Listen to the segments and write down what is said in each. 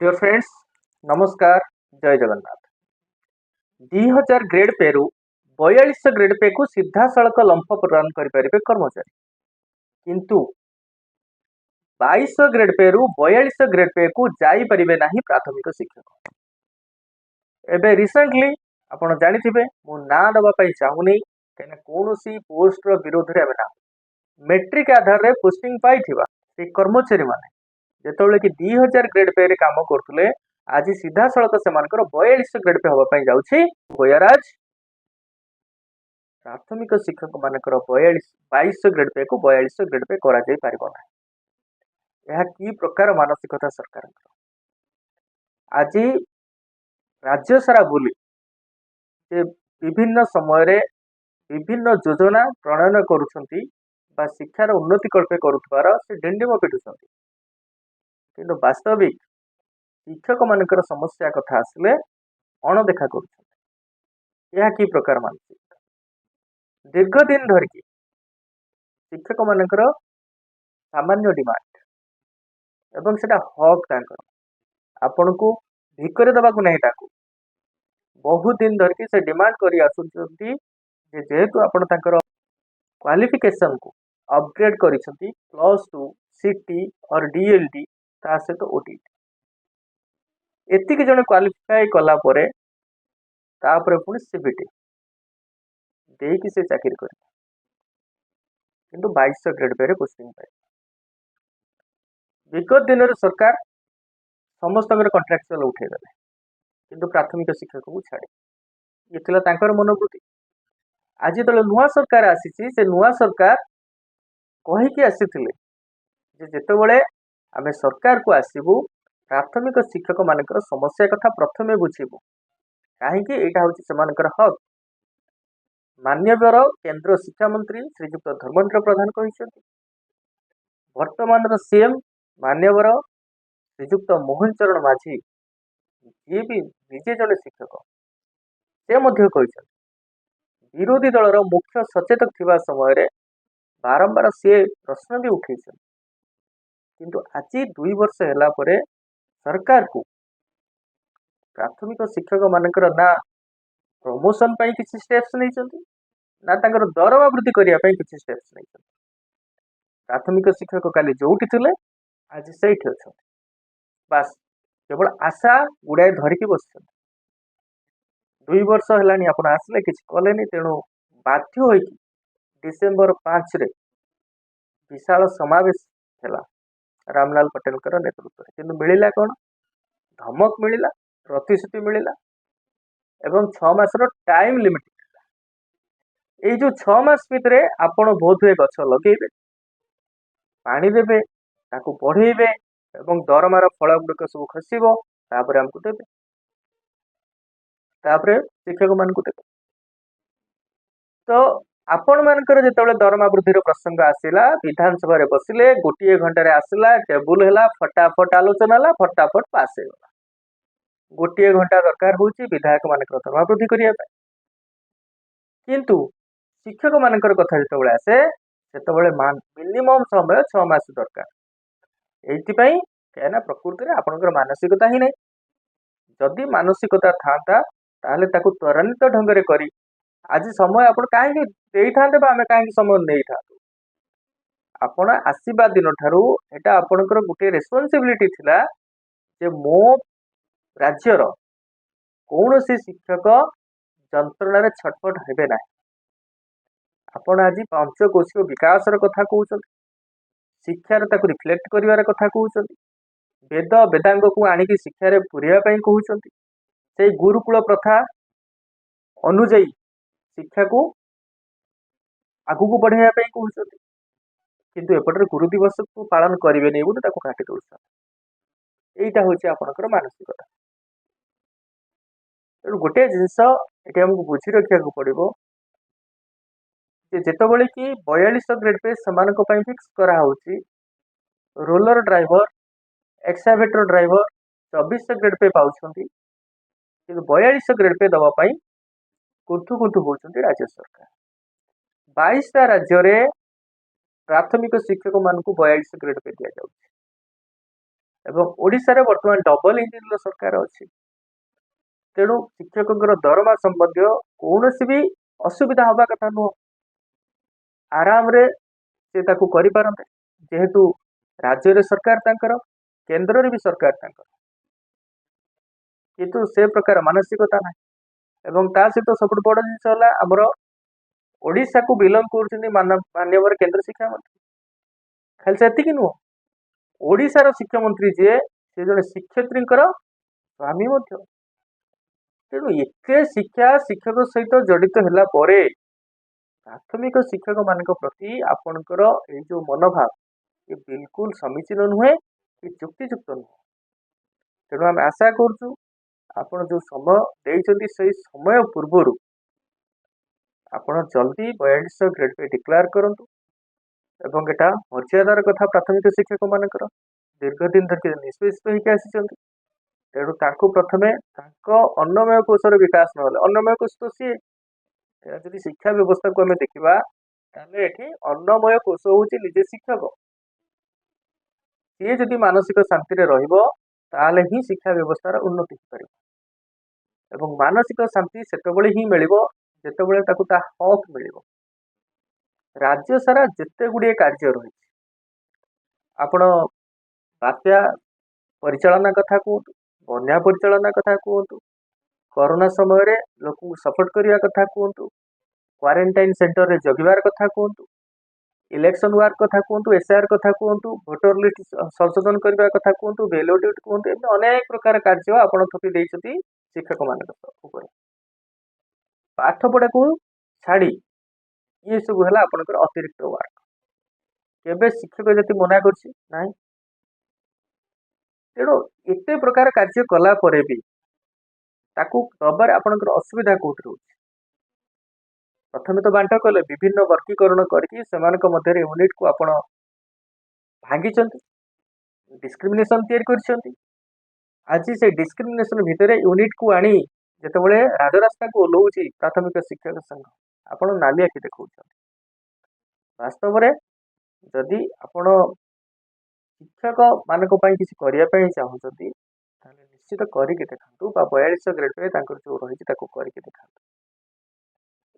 Dear friends, नमस्कार। जय Jagannath. 2000 grade pay रु 4200 ग्रेड पे को सीधा सड़क लंफ प्रदान करें कर्मचारी, किंतु 2200 ग्रेड पे रु 4200 ग्रेड पे को जाई परिबे नाही प्राथमिक शिक्षक। एबे रिसेंटली आपण जानिथिबे मु ना दबा पई चाहुनी कने कोनोसी पोस्ट रो विरोध रे ना मेट्रिक आधार रे पोस्टिंग पाइथिबा से कर्मचारी माने जेतबेले कि 2000 ग्रेड पे रे काम करथुले आज सीधा सड़क से 4200 ग्रेड पे हवा पाई जाउछि। गोयराज प्राथमिक शिक्षक मानकर 2200 ग्रेड पे को 4200 ग्रेड पे करा जाई पारिबो ना। यह की प्रकार मानसिकता सरकार आज राज्य सारा बुली जे विभिन्न समय रे विभिन्न योजना प्रणयन करुछंती बा शिक्षार उन्नति कल्पे करुथबार से डेंडिम पिटुछंती, किंतु वास्तविक शिक्षक मानकर समस्या कथा आसिले अणदेखा करुछंती। यह की प्रकार मानसिकता दीर्घ दिन धरिकी शिक्षक मानकर सामान्य डिमांड एवं सेटा हक तांकर आपण को भिकरे दबाकू नहीं ताकू बहुत दिन धरिकी से डिमांड करी आसुछंती जेहेतु आपण तांकर क्वालिफिकेशन को अपग्रेड करिसंती +2 सीटी और डीएलडी ता सहित ओटीटी एतिक जने क्वालिफाई कला परे तापर पुणी सीबीटी देकी से चाकरी कर किंतु 2200 ग्रेड पे पोस्टिंग पाए। विगत दिन सरकार समस्त कॉन्ट्राक्चुअल उठे देले किंतु प्राथमिक शिक्षक को छाड़े ये थिला तांकर मनोवृत्ति। आज जो नुआ सरकार आसी से नुआ सरकार कहीकि आसीथिले जे जेतेबेले आमे सरकार को आसीबू प्राथमिक शिक्षक मानकर समस्या कथा प्रथमे बुझीबू कहीं यहाँ हूँ से हक। मान्यवर केंद्र शिक्षा मंत्री श्रीजुक्त धर्मेंद्र प्रधान कहते वर्तमान सीएम मान्यवर श्रीजुक्त मोहन चरण माझी जी भी निजे जड़े शिक्षक से विरोधी दलर मुख्य सचेतक थिबा समय रे बारंबार सी प्रश्न भी उठे किंतु आज 2 वर्ष है परे सरकार को प्राथमिक शिक्षक मानकर ना प्रमोशन पाई किसी स्टेप्स नहीं ना तांकर दरमा वृद्धि करने किसी स्टेप्स नहीं। प्राथमिक शिक्षक काली जोटी थिले आज से बास केवल आशा गुड़ाए धरिकी बस 2 वर्ष है आप आसले किसी कले तेणु बाध्य हो डिसेम्बर 5 रे विशाल समावेश है रामलाल पटेल नेतृत्व किंतु मिलला कौन धमक मिलला प्रतिश्रुति मिलला एवं 6 मासर टाइम लिमिट ये जो 6 मास भितर आपण बहुत हुए गछ लगे पानी देवे ताकू बढ़ेबे एवं दरमार फल गुड़िक सब खसब तापर आमको देवे तापर शिक्षक मान देवे। तो आपण मानकर जिते दरमा वृद्धि प्रसंग आसला विधानसभा बसिले गोटे घंटे आसला टेबुल है फटाफट आलोचना है फटाफट पास हो गला। गोटे घंटा दरकार हो विधायक मान दरमा वृद्धि करने किंतु शिक्षक मान कथा जो आसे से मिनिमम समय 6 मास दरकार ये प्रकृति में आपंकर मानसिकता ही नहीं। जदि मानसिकता था ताकू त्वरान्वित ढंग से करी आज समय आप कहीं आम कहीं समय नहीं था आपण आसवा दिन ठारू एटा आपणकर गोटे रेस्पॉन्सिबिलिटी थिला जे मो राज्यर कौन सी शिक्षक जंत्रणा छटपट हेबे ना। आपण आज पंचकोशीय विकास कथा कहते शिक्षार रिफ्लेक्ट कर कथा कहते वेद वेदांग को आणिकी शिक्षार पूरवाई कहते से गुरुकुल प्रथा अनुजाई शिक्षा को आगू को बढ़ाई कहते किंतु एपटे गुरु दिवस को पालन करेंगे नहीं बोली काटि दौर यहीटा हूँ आपंकर मानसिकता। तेणु गोटे जिनस ये आमको बुझी रखा पड़ो जितेबले कि 4200 ग्रेड पे से फिक्स कराऊँगी roller driver excavator driver 2400 grade pay पाँच कि 4200 ग्रेड पे दवापाई कुंठु कुंठु होती राज्य सरकार। 22टा राज्य प्राथमिक शिक्षक मान 4200 ग्रेड पे दि जाऊँ ଏବଂ ଓଡ଼ିଶାରେ ବର୍ତ୍ତମାନ ଡबल ଇଞ୍ଜିनର सरकार ଅଛି। ତେଣୁ ଶିକ୍ଷକଙ୍କର ଦରମା ସମ୍ବନ୍ଧୀୟ କୌଣସି ବି ଅସୁବିଧା ହବା କଥା ନୁହଁ। ଆରାମରେ ସେ ତାକୁ କରିପାରନ୍ତେ, ଯେହେତୁ ରାଜ୍ୟରେ ସରକାର ତାଙ୍କର, କେନ୍ଦ୍ରରେ ବି ସରକାର ତାଙ୍କର, କିନ୍ତୁ ସେ ପ୍ରକାର ମାନସିକତା ନାହିଁ। ଏବଂ ତା ସହିତ ସବୁଠୁ ବଡ଼ ଜିନିଷ ହେଲା ଆମର ଓଡ଼ିଶାକୁ ବିଲଙ୍ଗ କରୁଛନ୍ତି ମାନ୍ୟବର କେନ୍ଦ୍ର ଶିକ୍ଷାମନ୍ତ୍ରୀ। ଖାଲି ସେତିକି ନୁହଁ, ଓଡ଼ିଶାର ଶିକ୍ଷାମନ୍ତ୍ରୀ ଯିଏ ସେ ଜଣେ ଶିକ୍ଷୟିତ୍ରୀଙ୍କର ସ୍ୱାମୀ ମଧ୍ୟ। ତେଣୁ ଏତେ ଶିକ୍ଷକ ସହିତ ଜଡ଼ିତ ହେଲା ପରେ ପ୍ରାଥମିକ ଶିକ୍ଷକ ମାନଙ୍କ ପ୍ରତି ଆପଣଙ୍କର ଏଇ ଯୋଉ ମନୋଭାବ ଏ ବିଲକୁଲ ସମୀଚୀନ ନୁହେଁ, କି ଯୁକ୍ତିଯୁକ୍ତ ନୁହେଁ। ତେଣୁ ଆମେ ଆଶା କରୁଛୁ ଆପଣ ଯୋଉ ସମୟ ଦେଇଛନ୍ତି ସେଇ ସମୟ ପୂର୍ବରୁ ଆପଣ ଜଲ୍ଦି 4200 ଗ୍ରେଡ୍ ପେ ଡିକ୍ଲେୟାର କରନ୍ତୁ। ଏବଂ ଏଟା ମର୍ଯ୍ୟାଦାର କଥା ପ୍ରାଥମିକ ଶିକ୍ଷକ ମାନଙ୍କର ଦୀର୍ଘ ଦିନ ଧରି ନିଷ୍ପେଷ ହେଇକି ଆସିଛନ୍ତି। ତେଣୁ ତାଙ୍କୁ ପ୍ରଥମେ ତାଙ୍କ ଅନ୍ନମୟ କୋଷର ବିକାଶ ନହେଲେ, ଅନ୍ନମୟ କୋଷ ତ ସିଏ, ଯଦି ଶିକ୍ଷା ବ୍ୟବସ୍ଥାକୁ ଆମେ ଦେଖିବା ତାହେଲେ ଏଠି ଅନ୍ନମୟ କୋଷ ହଉଛି ନିଜେ ଶିକ୍ଷକ। ସିଏ ଯଦି ମାନସିକ ଶାନ୍ତିରେ ରହିବ ତାହେଲେ ହିଁ ଶିକ୍ଷା ବ୍ୟବସ୍ଥାର ଉନ୍ନତି ହେଇପାରିବ। ଏବଂ ମାନସିକ ଶାନ୍ତି ସେତେବେଳେ ହିଁ ମିଳିବ ଯେତେବେଳେ ତାକୁ ତା ହକ୍ ମିଳିବ। ରାଜ୍ୟ ସାରା ଯେତେ ଗୁଡ଼ିଏ କାର୍ଯ୍ୟ ରହିଛି, ଆପଣ ବାତ୍ୟା ପରିଚାଳନା କଥା କୁହନ୍ତୁ, ବନ୍ୟା ପରିଚାଳନା କଥା କୁହନ୍ତୁ, କରୋନା ସମୟରେ ଲୋକଙ୍କୁ ସପୋର୍ଟ କରିବା କଥା କୁହନ୍ତୁ, କ୍ୱାରେଣ୍ଟାଇନ୍ ସେଣ୍ଟରରେ ଜଗିବାର କଥା କୁହନ୍ତୁ, ଇଲେକ୍ସନ ୱାର୍କ କଥା କୁହନ୍ତୁ, ଏସ୍ଆଇଆର୍ କଥା କୁହନ୍ତୁ, ଭୋଟର ଲିଷ୍ଟ ସଂଶୋଧନ କରିବା କଥା କୁହନ୍ତୁ, ବେଲ୍ ଅଡିଟ୍ କୁହନ୍ତୁ, ଏମିତି ଅନେକ ପ୍ରକାର କାର୍ଯ୍ୟ ଆପଣ ଥୋପି ଦେଇଛନ୍ତି ଶିକ୍ଷକମାନଙ୍କ ଉପରେ। ପାଠ ପଢ଼ାକୁ ଛାଡ଼ି ଇଏ ସବୁ ହେଲା ଆପଣଙ୍କର ଅତିରିକ୍ତ ୱାର୍କ। କେବେ ଶିକ୍ଷକ ଯଦି ମନା କରୁଛି ନାହିଁ। ତେଣୁ ଏତେ ପ୍ରକାର କାର୍ଯ୍ୟ କଲା ପରେ ବି ତାକୁ ଦବାରେ ଆପଣଙ୍କର ଅସୁବିଧା କୋଉଠି ରହୁଛି? ପ୍ରଥମେ ତ ବାଣ୍ଟ କଲେ, ବିଭିନ୍ନ ବର୍ଗୀକରଣ କରିକି ସେମାନଙ୍କ ମଧ୍ୟରେ ୟୁନିଟ୍କୁ ଆପଣ ଭାଙ୍ଗିଛନ୍ତି, ଡିସ୍କ୍ରିମିନେସନ୍ ତିଆରି କରିଛନ୍ତି। ଆଜି ସେ ଡିସ୍କ୍ରିମିନେସନ୍ ଭିତରେ ୟୁନିଟ୍କୁ ଆଣି ଯେତେବେଳେ ରାଜରାସ୍ତାକୁ ଓହ୍ଲଉଛି ପ୍ରାଥମିକ ଶିକ୍ଷକ ସଂଘ, ଆପଣ ନାଲି ଆଖି ଦେଖାଉଛନ୍ତି। ବାସ୍ତବରେ ଯଦି ଆପଣ ଶିକ୍ଷକ ମାନଙ୍କ ପାଇଁ କିଛି କରିବା ପାଇଁ ଚାହୁଁଛନ୍ତି ତାହେଲେ ନିଶ୍ଚିତ କରିକି ଦେଖାନ୍ତୁ, ବା 4200 ଗ୍ରେଡ୍ ପେ ତାଙ୍କର ଯୋଉ ରହିଛି ତାକୁ କରିକି ଦେଖାନ୍ତୁ।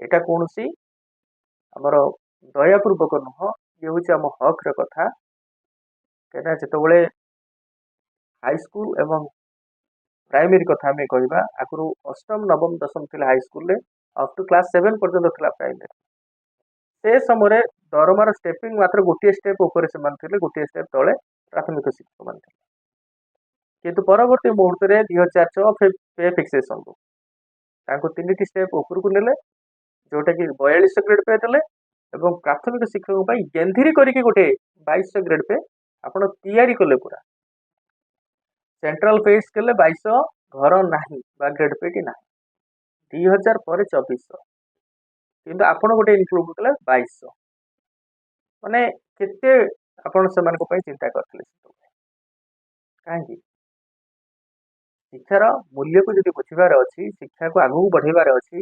ଏଇଟା କୌଣସି ଆମର ଦୟାପୂର୍ବକ ନୁହଁ, ଇଏ ହେଉଛି ଆମ ହକ୍ର କଥା। କାହିଁକିନା ଯେତେବେଳେ ହାଇସ୍କୁଲ ଏବଂ ପ୍ରାଇମେରୀ କଥା ଆମେ କହିବା, ଆଗରୁ ଅଷ୍ଟମ ନବମ ଦଶମ ଥିଲା ହାଇସ୍କୁଲରେ, ଅପ୍ ଟୁ କ୍ଲାସ୍ 7 ପର୍ଯ୍ୟନ୍ତ ଥିଲା ପ୍ରାଇମେରୀ। ସେ ସମୟରେ ଦରମାର ଷ୍ଟେପିଂ ମାତ୍ର ଗୋଟିଏ ଷ୍ଟେପ୍ ଉପରେ ସେମାନେ ଥିଲେ, ଗୋଟିଏ ଷ୍ଟେପ୍ ତଳେ ପ୍ରାଥମିକ ଶିକ୍ଷକମାନେ ଥିଲେ। କିନ୍ତୁ ପରବର୍ତ୍ତୀ ମୁହୂର୍ତ୍ତରେ 2006 ପେ ଫିକ୍ସେସନକୁ ତାଙ୍କୁ 3ଟି ଷ୍ଟେପ୍ ଉପରକୁ ନେଲେ, ଯୋଉଟାକି 4200 ଗ୍ରେଡ୍ ପେ ଦେଲେ ଏବଂ ପ୍ରାଥମିକ ଶିକ୍ଷକ ପାଇଁ ଗେନ୍ଧିରି କରିକି ଗୋଟେ 2200 ଗ୍ରେଡ୍ ପେ ଆପଣ ତିଆରି କଲେ। ପୁରା ସେଣ୍ଟ୍ରାଲ ପେ ସ୍କେଲରେ 2200 ଘର ନାହିଁ ବା ଗ୍ରେଡ୍ ପେଟି ନାହିଁ। 2000 ପରେ 2400, କିନ୍ତୁ ଆପଣ ଗୋଟେ ଇନକ୍ଲୁଡ୍ କଲେ 2200। ମାନେ କେତେ ଆପଣ ସେମାନଙ୍କ ପାଇଁ ଚିନ୍ତା କରିଥିଲେ ସେତେବେଳେ? କାହିଁକି? ଶିକ୍ଷାର ମୂଲ୍ୟକୁ ଯଦି ବୁଝିବାର ଅଛି, ଶିକ୍ଷାକୁ ଆଗକୁ ବଢ଼େଇବାର ଅଛି,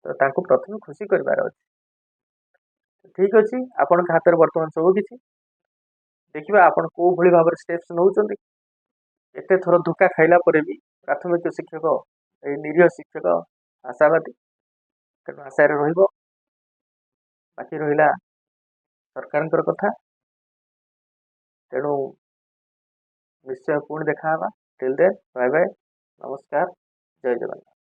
ତ ତାଙ୍କୁ ପ୍ରଥମେ ଖୁସି କରିବାର ଅଛି। ଠିକ୍ ଅଛି, ଆପଣଙ୍କ ହାତରେ ବର୍ତ୍ତମାନ ସବୁ କିଛି। ଦେଖିବା ଆପଣ କୋଉ ଭଳି ଭାବରେ ଷ୍ଟେପ୍ସ ନେଉଛନ୍ତି। ଏତେ ଥର ଧୋକା ଖାଇଲା ପରେ ବି ପ୍ରାଥମିକ ଶିକ୍ଷକ, ଏଇ ନିରୀହ ଶିକ୍ଷକ ଆଶାବାଦୀ, ତେଣୁ ଆଶାରେ ରହିବ। ବାକି ରହିଲା ସରକାରଙ୍କର କଥା। ତେଣୁ ନିଶ୍ଚୟ ପୁଣି ଦେଖା ହେବା। ଟିଲ୍ ଦେନ୍ ବାଏ ବାଏ, ନମସ୍କାର, ଜୟ ଜଗନ୍ନାଥ।